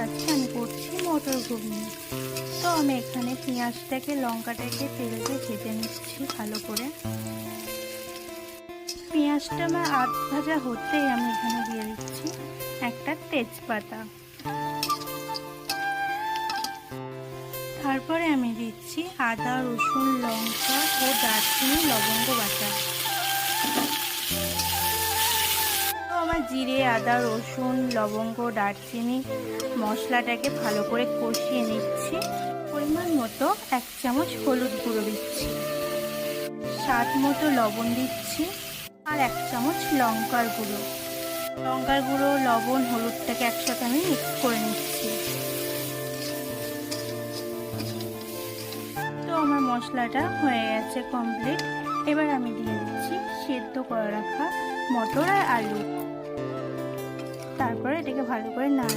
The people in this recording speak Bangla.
আজকে আমি করছি মটর ঘুগনি। তো আমি এখানে পেঁয়াজটাকে লঙ্কাটাকে তেল দিয়ে ভেজে নিচ্ছি ভালো করে। পেঁয়াজটা আমার আধ ভাজা হতেই আমি এখানে দিয়ে দিচ্ছি একটা তেজপাতা। তারপরে আমি দিচ্ছি আদা রসুন লঙ্কা ও দারচিনি লবঙ্গ বাটা। তো আমার জিরে আদা রসুন লবঙ্গ দারচিনি মশলাটাকে ভালো করে কষিয়ে নিচ্ছি। পরিমাণ মতো 1 চামচ হলুদ গুঁড়ো দিচ্ছি, স্বাদ মতো লবণ দিচ্ছি আর 1 চামচ লঙ্কার গুঁড়ো। লঙ্কার গুঁড়ো লবণ হলুদটাকে একসাথে আমি মিক্স করে নিচ্ছি। তো আমার মশলাটা হয়ে গেছে কমপ্লিট। এবার আমি দিয়ে দিচ্ছি সেদ্ধ করে রাখা মটর আর আলু। তারপরে এটাকে ভালো করে নাড়াচ্ছি।